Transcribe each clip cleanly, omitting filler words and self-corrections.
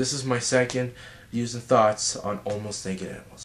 this is my second views and thoughts on Almost Naked Animals.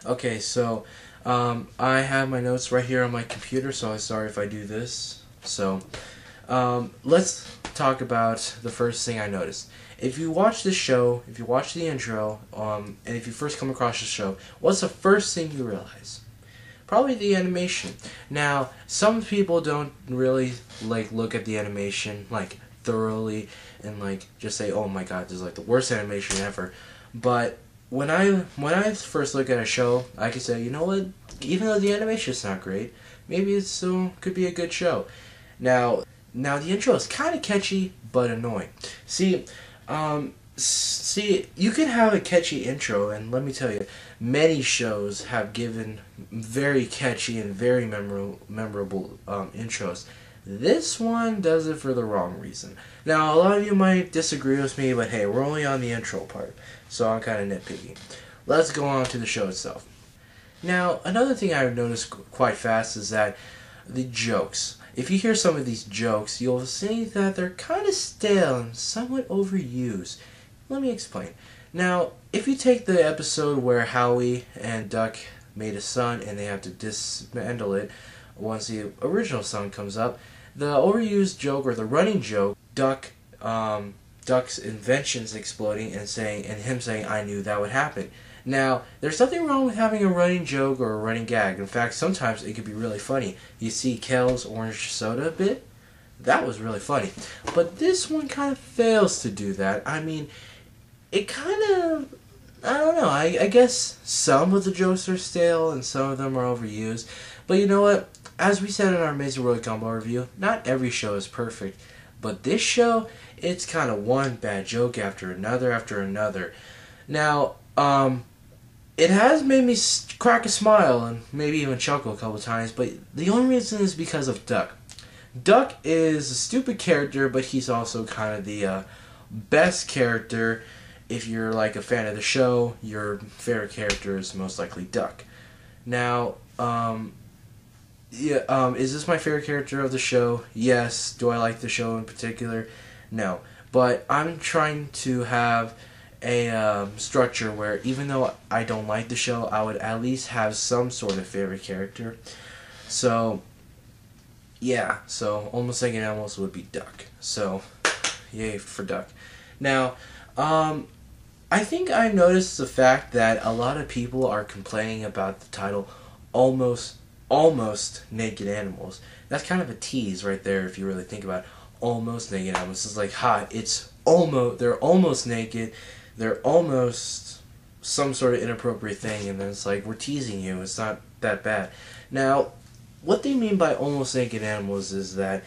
Okay, so I have my notes right here on my computer, so I'm sorry if I do this. So let's talk about the first thing I noticed. If you watch this show, if you watch the intro, and if you first come across the show, what's the first thing you realize? Probably the animation. Now, some people don't really look at the animation thoroughly and just say, "Oh my God, this is the worst animation ever." But when I first look at a show, I can say, you know what? Even though the animation is not great, maybe it still could be a good show. Now the intro is kind of catchy but annoying. See, you can have a catchy intro, and let me tell you, many shows have given very catchy and very memorable intros. This one does it for the wrong reason. Now, a lot of you might disagree with me, but hey, we're only on the intro part, so I'm kind of nitpicky. Let's go on to the show itself. Now, another thing I've noticed quite fast is that the jokes. If you hear some of these jokes, you'll see that they're kind of stale and somewhat overused. Let me explain. Now, if you take the episode where Howie and Duck made a son and they have to dismantle it once the original son comes up, the overused joke or the running joke, Duck's inventions exploding and him saying, "I knew that would happen." Now, there's nothing wrong with having a running joke or a running gag. In fact, sometimes it could be really funny. You see Kel's orange soda bit? That was really funny. But this one kind of fails to do that. I mean, it kind of, I don't know, I guess some of the jokes are stale and some of them are overused. But you know what? As we said in our Amazing World Gumball review, not every show is perfect. But this show, it's kind of one bad joke after another. Now, it has made me crack a smile and maybe even chuckle a couple times, but the only reason is because of Duck. Duck is a stupid character, but he's also kind of the best character. If you're a fan of the show, your favorite character is most likely Duck. Now, is this my favorite character of the show? Yes. Do I like the show in particular? No. But I'm trying to have a structure where even though I don't like the show, I would at least have some sort of favorite character. So, yeah. So, Almost Naked Animals would be Duck. So, yay for Duck. Now, I think I noticed the fact that a lot of people are complaining about the title Almost Naked Animals. That's kind of a tease right there if you really think about it. Almost Naked Animals. It's it's almost, they're almost naked, they're almost some sort of inappropriate thing, and then it's we're teasing you, it's not that bad. Now, what they mean by Almost Naked Animals is that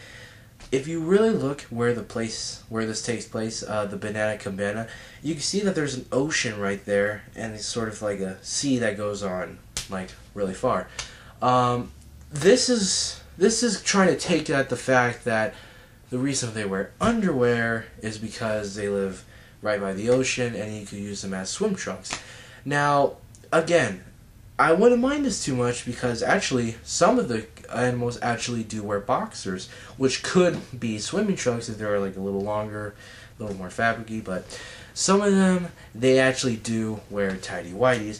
if you really look where this takes place, the Banana Cabana, you can see that there's an ocean right there, and it's sort of like a sea that goes on really far. This is trying to take at the fact that the reason they wear underwear is because they live right by the ocean and you could use them as swim trunks. Now, again, I wouldn't mind this too much because actually some of the animals actually do wear boxers, which could be swimming trunks if they're a little longer, a little more fabricy, but some of them, they actually do wear tighty whities.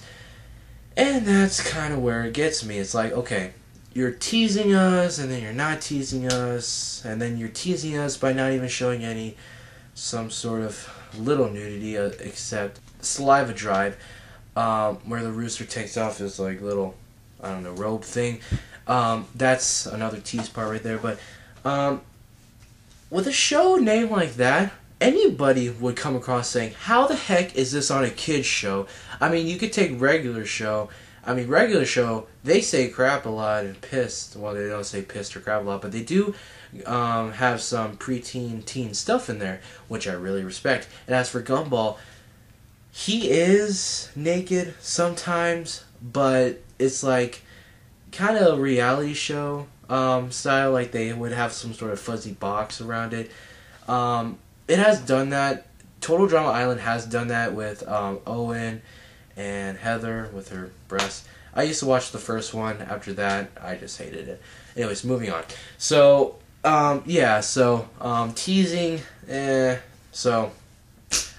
And that's kind of where it gets me. It's okay, you're teasing us, and then you're not teasing us, and then you're teasing us by not even showing some sort of little nudity, except Saliva Drive, where the rooster takes off his little, I don't know, robe thing. That's another tease part right there. But with a show named like that, anybody would come across saying, how the heck is this on a kid's show? I mean, you could take regular show. Regular show, they say crap a lot and pissed. Well, they don't say pissed or crap a lot, but they do have some preteen, teen stuff in there, which I really respect. And as for Gumball, he is naked sometimes, but it's like kind of a reality show style. Like they would have some sort of fuzzy box around it. It has done that. Total Drama Island has done that with Owen and Heather with her breasts. I used to watch the first one. After that, I just hated it. Anyways, moving on. So, yeah, so, teasing, so,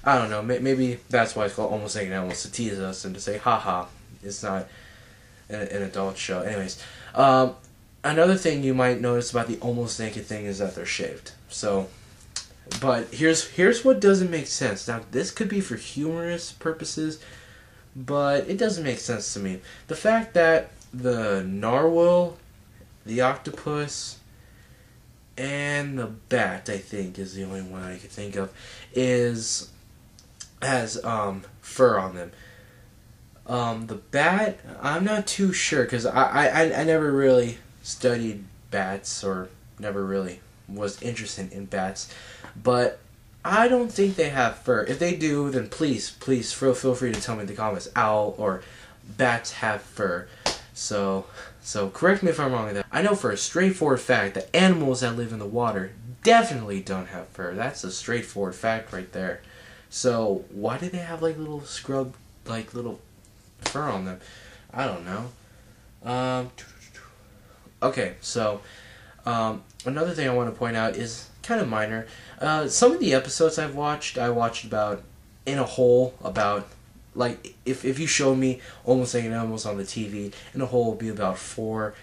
I don't know, maybe that's why it's called Almost Naked Animals, to tease us and to say, haha, it's not an adult show. Anyways, another thing you might notice about the Almost Naked thing is that they're shaved. So, but here's what doesn't make sense. Now, this could be for humorous purposes, but it doesn't make sense to me. The fact that the narwhal, the octopus, and the bat, I think, is the only one I could think of, has fur on them. The bat, I'm not too sure, because I never really studied bats, or never really was interested in bats, but I don't think they have fur. If they do, then please feel free to tell me in the comments. Owl or bats have fur. So correct me if I'm wrong with that. I know for a straightforward fact that animals that live in the water definitely don't have fur. That's a straightforward fact right there. So why do they have like little scrub, like little fur on them? I don't know. Okay, so another thing I want to point out is kind of minor. Some of the episodes I watched about in a whole, about like if you show me Almost Naked Animals on the TV, in a whole, it'll be about 4,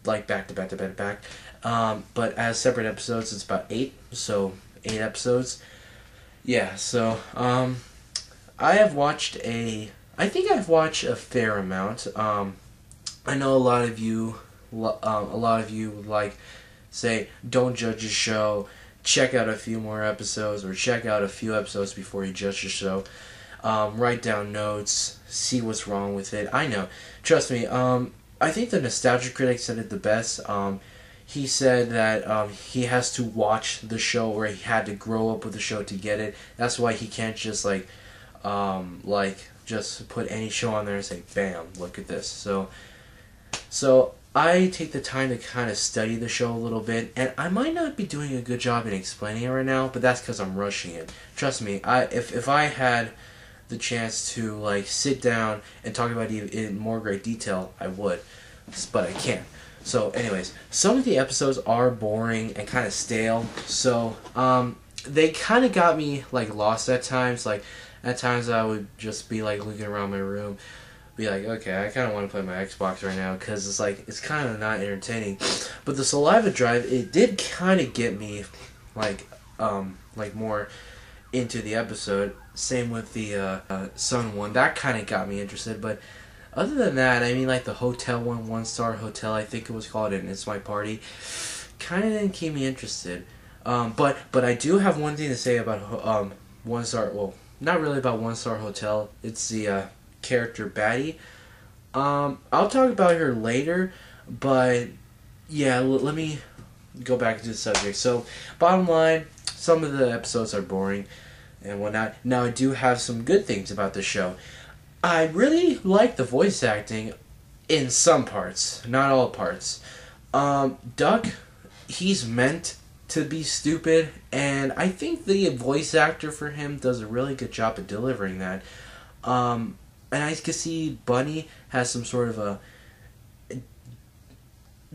like back to back to back to back. But as separate episodes, it's about 8. So 8 episodes. Yeah. So I think I've watched a fair amount. I know a lot of you would like say, don't judge a show, check out a few more episodes, or check out a few episodes before you judge the show. Write down notes, see what's wrong with it. I know, trust me. I think the Nostalgia Critic said it the best. He said that he has to watch the show, or he had to grow up with the show to get it. That's why he can't just just put any show on there and say, bam, look at this. So I take the time to kind of study the show a little bit, and I might not be doing a good job in explaining it right now, but that's because I'm rushing it. Trust me, if I had the chance to like sit down and talk about it in more great detail, I would, but I can't. So anyways, some of the episodes are boring and kind of stale, so they kind of got me like lost at times. Like at times I would just be like looking around my room, be like, okay, I kind of want to play my Xbox right now, because it's kind of not entertaining. But the Saliva Drive, it did kind of get me like more into the episode. Same with the Sun one, that kind of got me interested. But other than that, I mean, like the hotel one, One Star Hotel, I think it was called, and It's My Party, kind of didn't keep me interested. But I do have one thing to say about One Star. Well, not really about One Star Hotel. It's the character Batty. I'll talk about her later, but yeah, let me go back to the subject. So, bottom line, some of the episodes are boring and whatnot. Now, I do have some good things about the show. I really like the voice acting in some parts, not all parts. Duck, he's meant to be stupid, and I think the voice actor for him does a really good job of delivering that. And I can see Bunny has some sort of a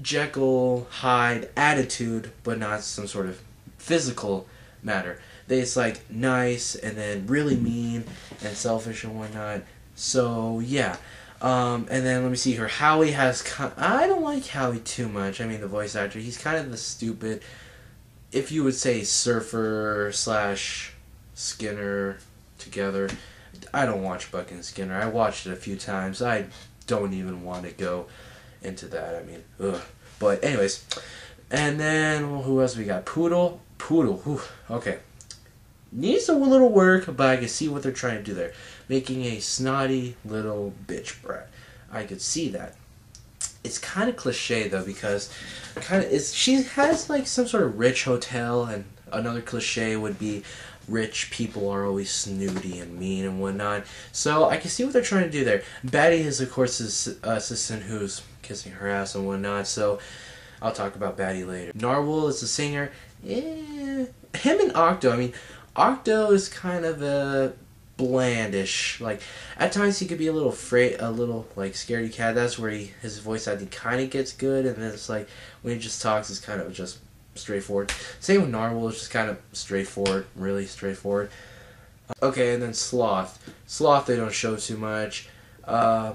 Jekyll Hyde attitude, but not some sort of physical matter. It's like nice and then really mean and selfish and whatnot. So yeah. And then let me see here. Howie has I don't like Howie too much. I mean, the voice actor, he's kind of the stupid, if you would say, surfer / Skinner together. I don't watch Buck and Skinner. I watched it a few times. I don't even want to go into that. I mean, ugh. But anyways, and then who else we got? Poodle. Whew, okay. Needs a little work, but I can see what they're trying to do there. Making a snotty little bitch brat. I could see that. It's kind of cliche though, because she has like some sort of rich hotel, and another cliche would be rich people are always snooty and mean and whatnot. So I can see what they're trying to do there. Batty is, of course, his assistant who's kissing her ass and whatnot. So I'll talk about Batty later. Narwhal is the singer. Him and Octo. I mean, Octo is kind of a blandish. Like at times he could be a little like scaredy cat. That's where his voice acting kind of gets good, and then it's like when he just talks, it's kind of just straightforward. Same with Narwhal, it's just kind of straightforward, really straightforward. Okay, and then Sloth. Sloth they don't show too much. I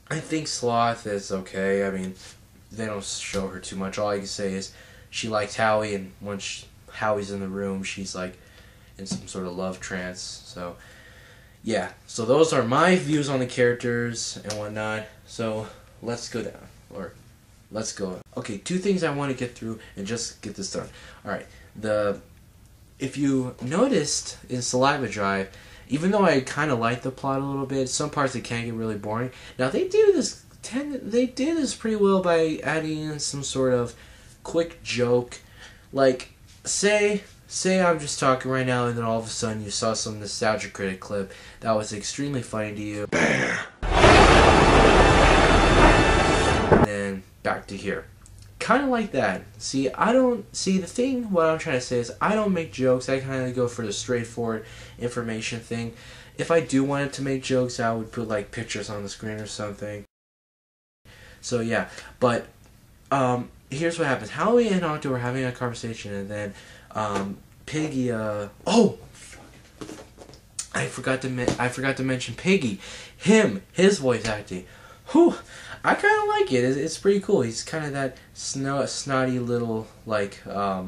think Sloth is okay. I mean, they don't show her too much. All I can say is she likes Howie, and once Howie's in the room, she's like in some sort of love trance. So yeah, so those are my views on the characters and whatnot. So let's go down, or let's go. Okay, 2 things I want to get through and just get this done. Alright, if you noticed in Saliva Drive, even though I kind of like the plot a little bit, some parts it can get really boring. Now they do this pretty well by adding in some sort of quick joke. Like, say I'm just talking right now and then all of a sudden you saw some Nostalgia Critic clip that was extremely funny to you. Bam! And then back to here. Kind of like that. See, what I'm trying to say is I don't make jokes. I kind of go for the straightforward information thing. If I do want it to make jokes, I would put like pictures on the screen or something. So yeah, but here's what happens. Howie and Octo are having a conversation, and then Piggy. Oh, I forgot to mention Piggy. His voice acting. Whew, I kind of like it. It's pretty cool. He's kind of that snotty little like I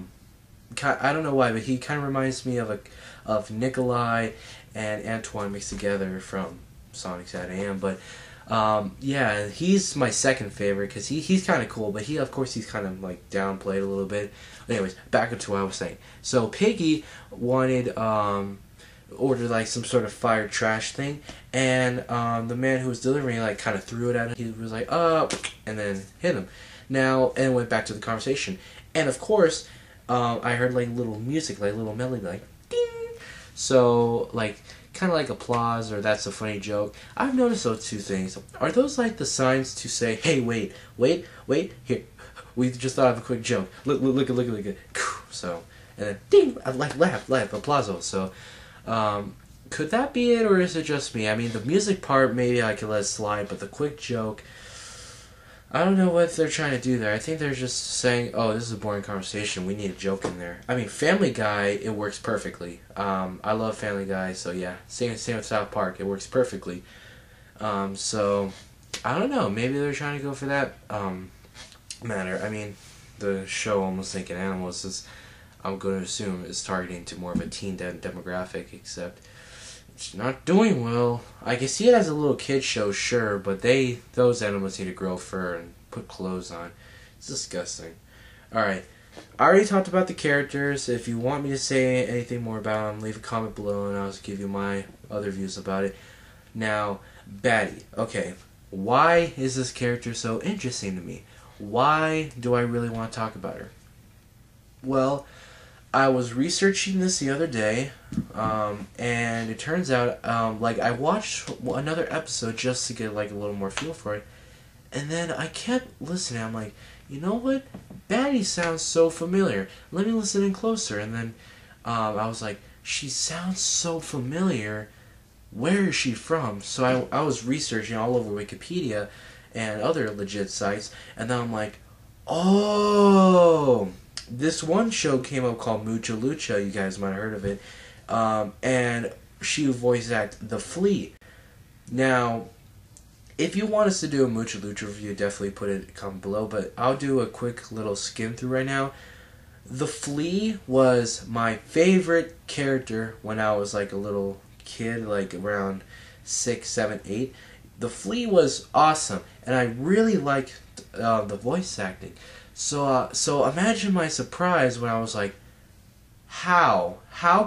don't know why, but he kind of reminds me of Nikolai and Antoine mixed together from Sonic SAT.AM. But yeah, he's my second favorite because he's kind of cool, but of course he's kind of like downplayed a little bit. Anyways, back to what I was saying. So Piggy wanted ordered like some sort of fire trash thing, and the man who was delivering like kind of threw it at him. He was like, and then hit him. Now, and went back to the conversation. And of course, I heard like little music, like little melody, like ding. So like kind of like applause, or that's a funny joke. I've noticed those 2 things. Are those like the signs to say, hey, wait, here, we just thought of a quick joke. Look at. So, and then ding, like laugh, applauso. So, could that be it, or is it just me? I mean, the music part maybe I could let slide, but the quick joke, I don't know what they're trying to do there. I think they're just saying, oh, this is a boring conversation, we need a joke in there. I mean, Family Guy, it works perfectly. I love Family Guy, so yeah. Same with South Park, it works perfectly. So, I don't know, maybe they're trying to go for that matter. I mean, the show Almost Thinking Animals is, I'm going to assume, is targeting to more of a teen demographic, except it's not doing well. I can see it as a little kid show, sure, but those animals need to grow fur and put clothes on. It's disgusting. Alright, I already talked about the characters. If you want me to say anything more about them, leave a comment below and I'll just give you my other views about it. Now, Batty. Okay, why is this character so interesting to me? Why do I really want to talk about her? Well, I was researching this the other day, and it turns out, like, I watched another episode just to get, like, a little more feel for it, and then I kept listening. I'm like, you know what? Batty sounds so familiar. Let me listen in closer, and then I was like, she sounds so familiar. Where is she from? So I was researching all over Wikipedia and other legit sites, and then I'm like, oh, this one show came up called Mucha Lucha, you guys might have heard of it, and she voice acted the Flea. Now, if you want us to do a Mucha Lucha review, definitely put it comment below, but I'll do a quick little skim through right now. The Flea was my favorite character when I was like a little kid, like around 6, 7, 8. The Flea was awesome, and I really liked the voice acting. So imagine my surprise when I was like, how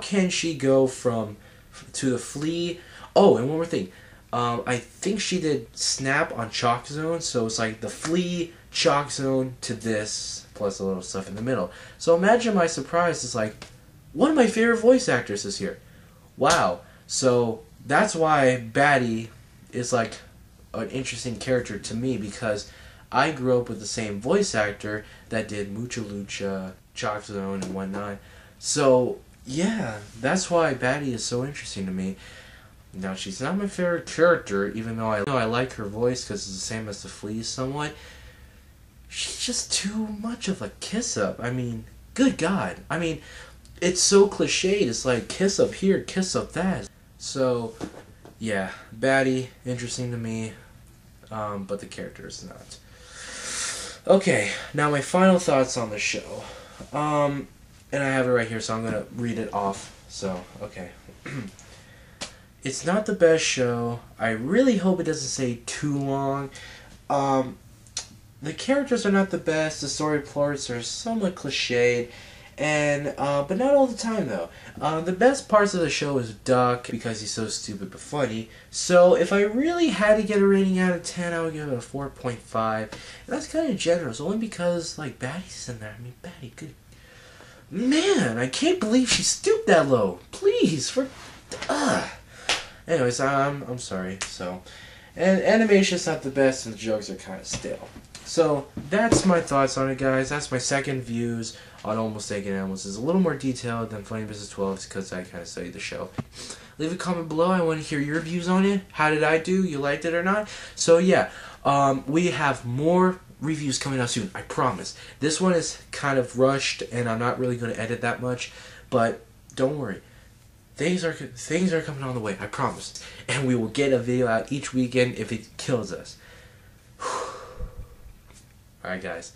can she go to the Flea? Oh, and one more thing, I think she did Snap on Chalk Zone, so it's like the Flea, Shock Zone to this, plus a little stuff in the middle. So imagine my surprise is like, one of my favorite voice actors is here. Wow. So that's why Batty is like an interesting character to me, because I grew up with the same voice actor that did Mucha Lucha, Shock Zone, and whatnot. So yeah, that's why Batty is so interesting to me. Now, she's not my favorite character, even though I like her voice because it's the same as the Fleas somewhat. She's just too much of a kiss-up. I mean, good God. I mean, it's so cliched. It's like kiss up here, kiss up that. So, yeah, Batty, interesting to me, but the character is not. Okay, now my final thoughts on the show. And I have it right here, so I'm going to read it off. So, okay. It's not the best show. I really hope it doesn't stay too long. The characters are not the best. The story plots are somewhat cliched, and but not all the time though. The best parts of the show is Duck, because he's so stupid but funny. So if I really had to get a rating out of 10, I would give it a 4.5. And that's kind of generous, only because like Batty's in there. I mean, Batty, good man, I can't believe she stooped that low. Please, for Anyways, I'm sorry. So, and animation's not the best, and the jokes are kind of stale. So that's my thoughts on it, guys. That's my second views on Almost Naked Animals. It's a little more detailed than Funny Business 12 because I kind of studied the show. Leave a comment below. I want to hear your views on it. How did I do? You liked it or not? So yeah, we have more reviews coming out soon. I promise. This one is kind of rushed, and I'm not really going to edit that much, but don't worry. Things are coming on the way, I promise. And we will get a video out each weekend if it kills us. Alright guys,